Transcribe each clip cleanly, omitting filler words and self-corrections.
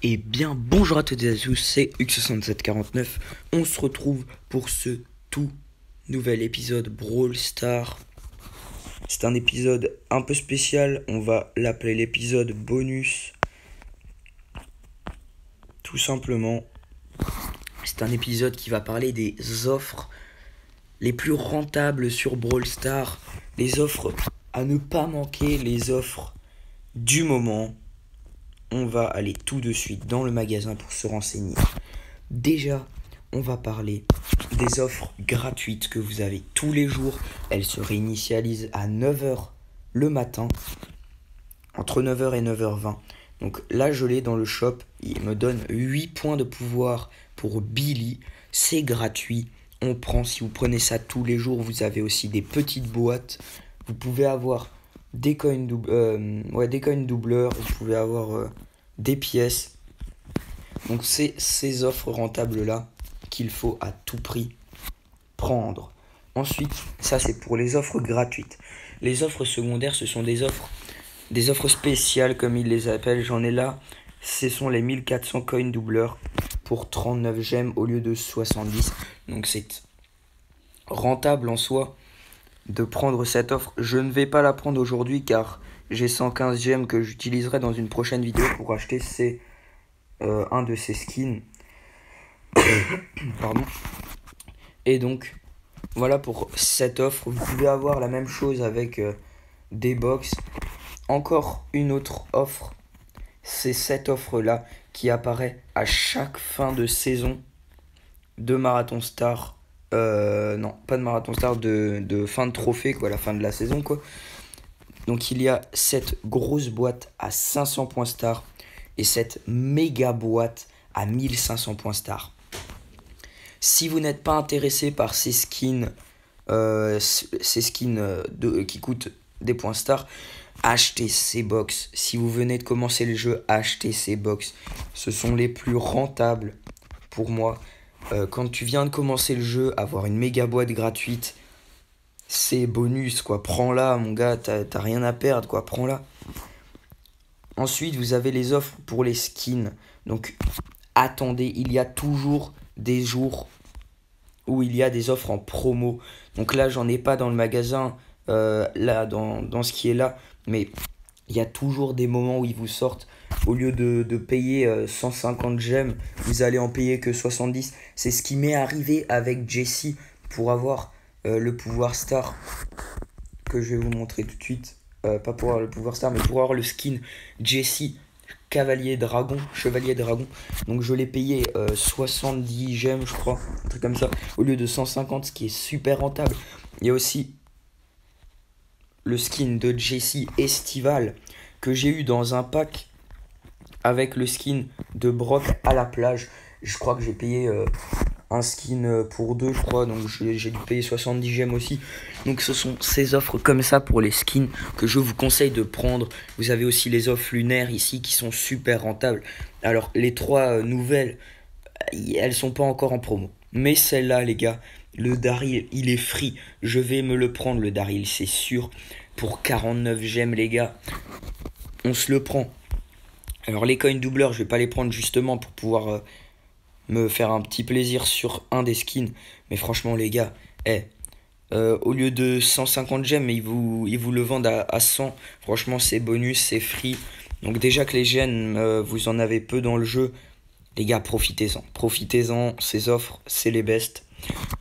Et bien bonjour à toutes et à tous, c'est X6749. On se retrouve pour ce tout nouvel épisode Brawl Stars. C'est un épisode un peu spécial, on va l'appeler l'épisode bonus. Tout simplement, c'est un épisode qui va parler des offres les plus rentables sur Brawl Stars. Les offres à ne pas manquer, les offres du moment. On va aller tout de suite dans le magasin pour se renseigner. Déjà, on va parler des offres gratuites que vous avez tous les jours. Elles se réinitialisent à 9h le matin, entre 9h et 9h20. Donc là, je l'ai dans le shop. Il me donne 8 points de pouvoir pour Billy. C'est gratuit. On prend, si vous prenez ça tous les jours, vous avez aussi des petites boîtes. Vous pouvez avoir des coins doubleurs. Vous pouvez avoir des pièces. Donc c'est ces offres rentables là qu'il faut à tout prix prendre. Ensuite, ça c'est pour les offres gratuites. Les offres secondaires, ce sont des offres spéciales comme ils les appellent. J'en ai là, ce sont les 1400 coins doubleurs pour 39 gemmes au lieu de 70. Donc c'est rentable en soi de prendre cette offre. Je ne vais pas la prendre aujourd'hui car j'ai 115 gemmes que j'utiliserai dans une prochaine vidéo pour acheter un de ces skins. Pardon. Et donc, voilà pour cette offre. Vous pouvez avoir la même chose avec des box. Encore une autre offre. C'est cette offre-là qui apparaît à chaque fin de saison de Marathon Star. Non, pas de Marathon Star, de fin de trophée, quoi, la fin de la saison, quoi. Donc, il y a cette grosse boîte à 500 points star et cette méga boîte à 1500 points star. Si vous n'êtes pas intéressé par ces skins, qui coûtent des points star, achetez ces box. Si vous venez de commencer le jeu, achetez ces box. Ce sont les plus rentables pour moi. Quand tu viens de commencer le jeu, avoir une méga boîte gratuite, c'est bonus, quoi. Prends-la, mon gars, t'as rien à perdre, quoi. Prends-la. Ensuite, vous avez les offres pour les skins. Donc, attendez, il y a toujours des jours où il y a des offres en promo. Donc là, j'en ai pas dans le magasin, là, dans ce qui est là. Mais il y a toujours des moments où ils vous sortent. Au lieu de payer 150 gemmes, vous allez en payer que 70. C'est ce qui m'est arrivé avec Jessie pour avoir le pouvoir star que je vais vous montrer tout de suite. Pas pour avoir le pouvoir star, mais pour avoir le skin Jessie chevalier dragon. Donc je l'ai payé 70 gemmes, je crois, un truc comme ça, au lieu de 150, ce qui est super rentable. Il y a aussi le skin de Jessie estival que j'ai eu dans un pack avec le skin de Brock à la plage. Je crois que j'ai payé un skin pour deux, je crois, donc j'ai dû payer 70 gemmes aussi. Donc ce sont ces offres comme ça pour les skins que je vous conseille de prendre. Vous avez aussi les offres lunaires ici qui sont super rentables. Alors les trois nouvelles, elles sont pas encore en promo. Mais celle-là, les gars, le Daryl, il est free. Je vais me le prendre, le Daryl, c'est sûr. Pour 49 gemmes, les gars, on se le prend. Alors les coins doubleurs, je vais pas les prendre justement pour pouvoir me faire un petit plaisir sur un des skins. Mais franchement, les gars, au lieu de 150 gemmes, ils vous le vendent à 100. Franchement, c'est bonus, c'est free. Donc déjà que les gemmes, vous en avez peu dans le jeu. Les gars, profitez-en. Profitez-en, ces offres, c'est les best.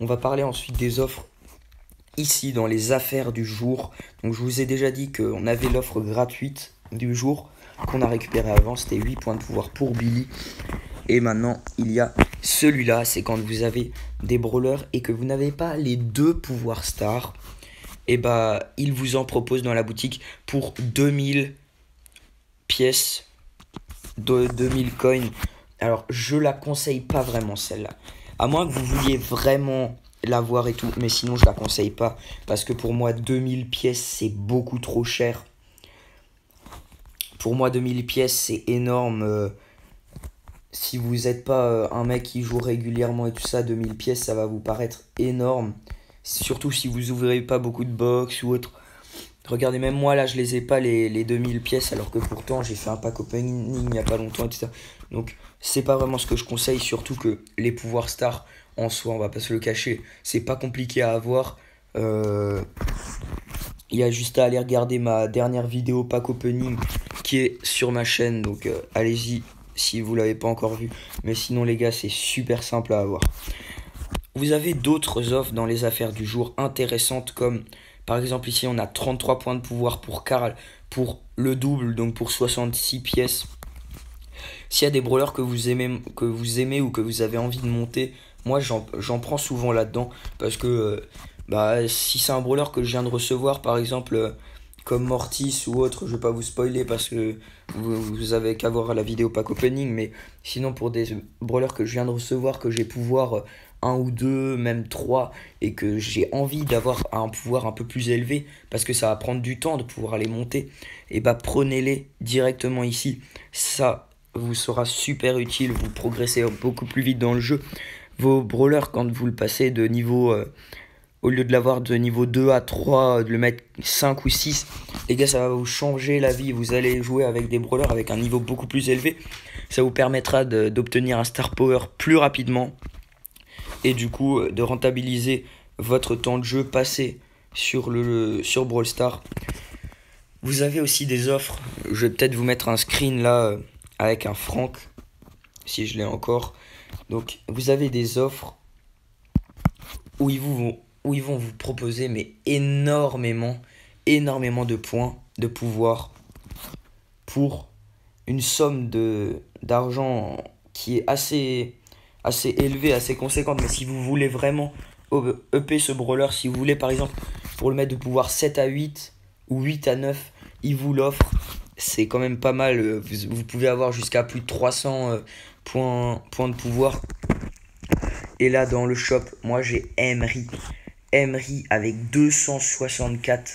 On va parler ensuite des offres ici dans les affaires du jour. Donc je vous ai déjà dit qu'on avait l'offre gratuite du jour qu'on a récupéré avant. C'était 8 points de pouvoir pour Billy. Et maintenant, il y a celui-là, c'est quand vous avez des brawlers et que vous n'avez pas les deux pouvoirs stars. Et bah, il vous en propose dans la boutique pour 2000 pièces, 2000 coins. Alors, je la conseille pas vraiment celle-là. À moins que vous vouliez vraiment l'avoir et tout. Mais sinon, je la conseille pas. Parce que pour moi, 2000 pièces, c'est beaucoup trop cher. Pour moi, 2000 pièces, c'est énorme. Si vous n'êtes pas un mec qui joue régulièrement et tout ça, 2000 pièces, ça va vous paraître énorme. Surtout si vous ouvrez pas beaucoup de box ou autre. Regardez, même moi là, je les ai pas les 2000 pièces, alors que pourtant j'ai fait un pack opening il n'y a pas longtemps, etc. Donc, c'est pas vraiment ce que je conseille, surtout que les pouvoirs stars en soi, on va pas se le cacher, c'est pas compliqué à avoir. Euh, Il y a juste à aller regarder ma dernière vidéo pack opening qui est sur ma chaîne, donc allez-y si vous l'avez pas encore vu. Mais sinon, les gars, c'est super simple à avoir. Vous avez d'autres offres dans les affaires du jour intéressantes comme par exemple ici on a 33 points de pouvoir pour Karl pour le double donc pour 66 pièces. S'il y a des brawlers que vous aimez ou que vous avez envie de monter, moi j'en prends souvent là-dedans parce que bah, si c'est un brawler que je viens de recevoir par exemple comme Mortis ou autre, je vais pas vous spoiler parce que vous avez qu'à voir la vidéo pack opening, mais sinon pour des brawlers que je viens de recevoir, que j'ai pouvoir un ou deux, même trois, et que j'ai envie d'avoir un pouvoir un peu plus élevé, parce que ça va prendre du temps de pouvoir les monter, et bah prenez-les directement ici. Ça vous sera super utile, vous progressez beaucoup plus vite dans le jeu. Vos brawlers, quand vous le passez de niveau au lieu de l'avoir de niveau 2 à 3, de le mettre 5 ou 6, les gars, ça va vous changer la vie. Vous allez jouer avec des brawlers avec un niveau beaucoup plus élevé. Ça vous permettra d'obtenir un star power plus rapidement. Et du coup, de rentabiliser votre temps de jeu passé sur Brawl Stars. Vous avez aussi des offres. Je vais peut-être vous mettre un screen là avec un franc, si je l'ai encore. Donc, vous avez des offres où ils vont vous proposer mais énormément de points de pouvoir pour une somme d'argent qui est assez élevée, assez conséquente. Mais si vous voulez vraiment upper ce brawler, si vous voulez par exemple pour le mettre de pouvoir 7 à 8 ou 8 à 9, il vous l'offre. C'est quand même pas mal. Vous pouvez avoir jusqu'à plus de 300 points de pouvoir. Et là, dans le shop, moi j'ai Emery. Emery avec 264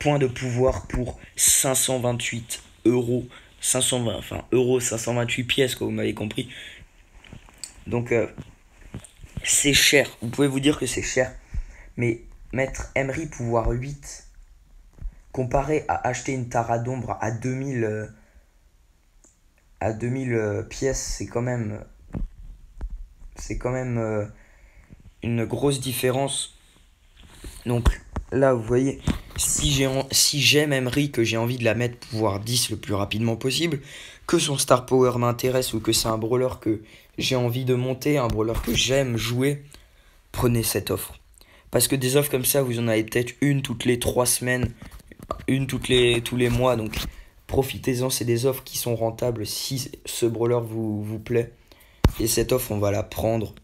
points de pouvoir pour 528 euros. 520, enfin euros, 528 pièces, quoi, vous m'avez compris. Donc, c'est cher. Vous pouvez vous dire que c'est cher. Mais mettre Emery pouvoir 8 comparé à acheter une Tara d'ombre à 2000 pièces, c'est quand même une grosse différence. Donc là, vous voyez, si j'aime Emery, que j'ai envie de la mettre pouvoir 10 le plus rapidement possible, que son star power m'intéresse ou que c'est un brawler que j'ai envie de monter, un brawler que j'aime jouer, prenez cette offre. Parce que des offres comme ça, vous en avez peut-être une toutes les 3 semaines, une tous les mois. Donc profitez-en, c'est des offres qui sont rentables si ce brawler vous plaît. Et cette offre, on va la prendre.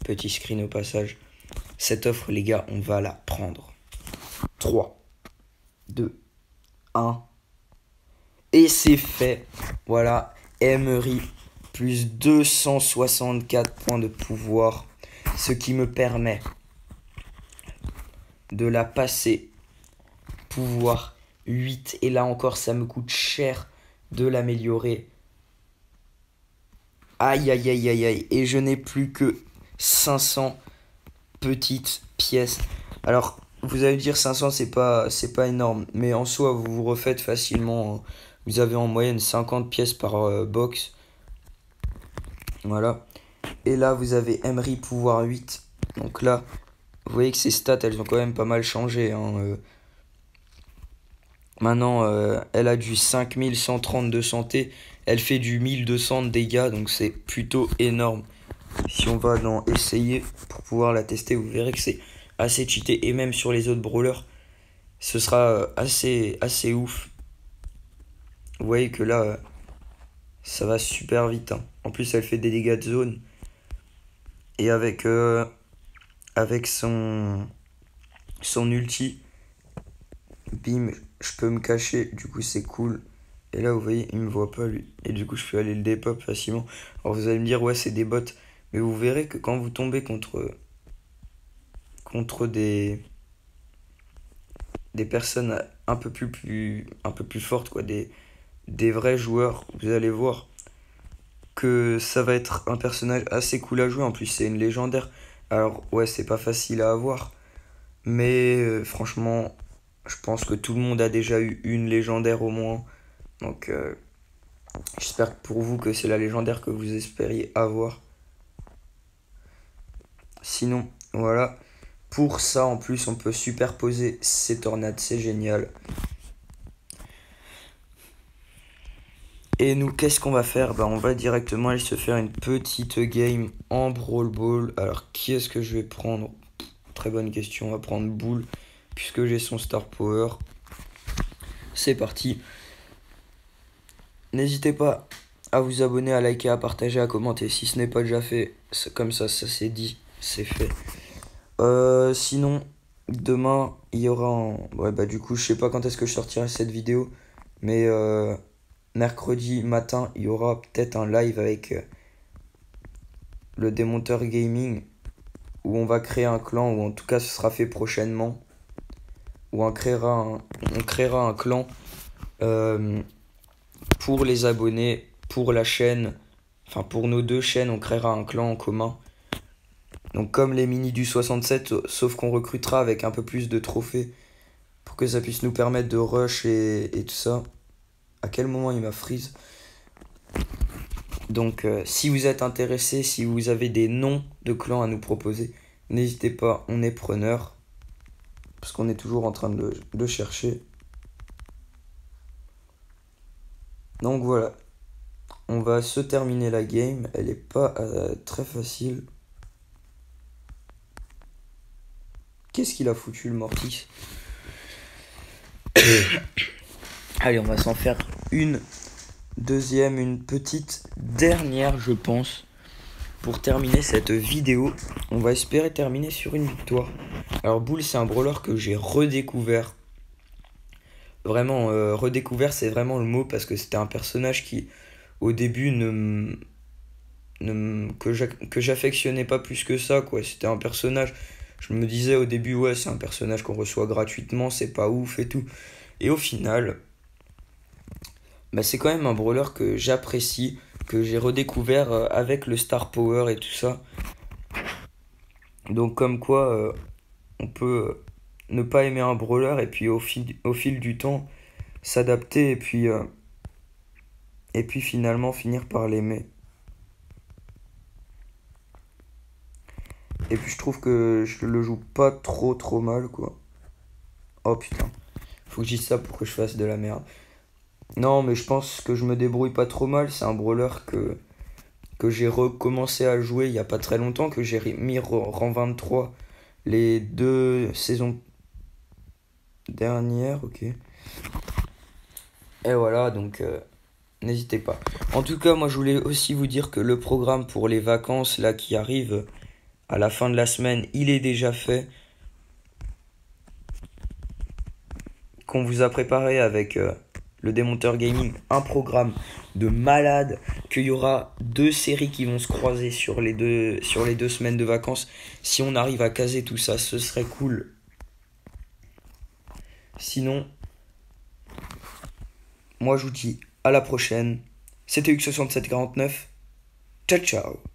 Petit screen au passage. Cette offre, les gars, on va la prendre. 3, 2, 1. Et c'est fait. Voilà, Emery, plus 264 points de pouvoir. Ce qui me permet de la passer. Pouvoir 8. Et là encore, ça me coûte cher de l'améliorer. Aïe, aïe, aïe, aïe, aïe. Et je n'ai plus que 500 petites pièces. Alors, vous allez me dire 500, c'est pas énorme. Mais en soi, vous vous refaites facilement. Vous avez en moyenne 50 pièces par box. Voilà. Et là, vous avez Emery pouvoir 8. Donc là, vous voyez que ces stats, elles ont quand même pas mal changé. Maintenant, elle a du 5130 de santé. Elle fait du 1200 de dégâts. Donc c'est plutôt énorme. Si on va dans essayer pour pouvoir la tester, vous verrez que c'est assez cheaté. Et même sur les autres brawlers, ce sera assez ouf. Vous voyez que là, ça va super vite. Hein. En plus, elle fait des dégâts de zone. Et avec son ulti, bim, je peux me cacher. Du coup, c'est cool. Et là, vous voyez, il me voit pas lui. Et du coup, je peux aller le dépop facilement. Alors, vous allez me dire, ouais, c'est des bots. Mais vous verrez que quand vous tombez contre des personnes un peu plus fortes, quoi, des vrais joueurs, vous allez voir que ça va être un personnage assez cool à jouer. En plus, c'est une légendaire. Alors, ouais, c'est pas facile à avoir. Mais franchement, Je pense que tout le monde a déjà eu une légendaire au moins. Donc j'espère pour vous que c'est la légendaire que vous espériez avoir. Sinon, voilà. Pour ça, en plus, on peut superposer ces tornades. C'est génial. Et nous, qu'est-ce qu'on va faire? Bah, on va directement aller se faire une petite game en Brawl Ball. Alors, qui est-ce que je vais prendre? Très bonne question. On va prendre Bull, puisque j'ai son Star Power. C'est parti. N'hésitez pas à vous abonner, à liker, à partager, à commenter. Si ce n'est pas déjà fait, comme ça c'est dit, c'est fait. Sinon, demain, il y aura Ouais, bah du coup, je sais pas quand est-ce que je sortirai cette vidéo. Mais mercredi matin, il y aura peut-être un live avec le démonteur gaming. Où on va créer un clan, ou en tout cas ce sera fait prochainement. Où on créera un clan pour les abonnés, pour la chaîne. Enfin, pour nos deux chaînes, on créera un clan en commun. Donc comme les mini du 67, sauf qu'on recrutera avec un peu plus de trophées pour que ça puisse nous permettre de rush et tout ça. À quel moment il m'a freeze? Donc si vous êtes intéressé, si vous avez des noms de clans à nous proposer, n'hésitez pas, on est preneur. Parce qu'on est toujours en train de chercher. Donc voilà, on va se terminer la game, elle est pas très facile. Qu'est-ce qu'il a foutu le Mortis? Allez, on va s'en faire une deuxième, une petite dernière, je pense. Pour terminer cette vidéo, on va espérer terminer sur une victoire. Alors Bull, c'est un brawler que j'ai redécouvert. Vraiment, redécouvert, c'est vraiment le mot, parce que c'était un personnage qui, au début, que j'affectionnais pas plus que ça, quoi. C'était un personnage, je me disais au début, ouais, c'est un personnage qu'on reçoit gratuitement, c'est pas ouf et tout. Et au final, bah, c'est quand même un brawler que j'apprécie, que j'ai redécouvert avec le Star Power et tout ça. Donc comme quoi, on peut ne pas aimer un brawler et puis au fil du temps, s'adapter et puis finalement finir par l'aimer. Et puis je trouve que je le joue pas trop mal, quoi. Oh putain, faut que je dise ça pour que je fasse de la merde. Non, mais je pense que je me débrouille pas trop mal. C'est un brawler que j'ai recommencé à jouer il y a pas très longtemps, que j'ai mis rang 23 les 2 saisons dernières, ok. Et voilà, donc n'hésitez pas. En tout cas, moi je voulais aussi vous dire que le programme pour les vacances là qui arrive à la fin de la semaine, il est déjà fait. Qu'on vous a préparé avec le démonteur gaming, un programme de malade, qu'il y aura 2 séries qui vont se croiser sur les deux semaines de vacances. Si on arrive à caser tout ça, ce serait cool. Sinon, moi je vous dis à la prochaine. C'était X6749. Ciao ciao.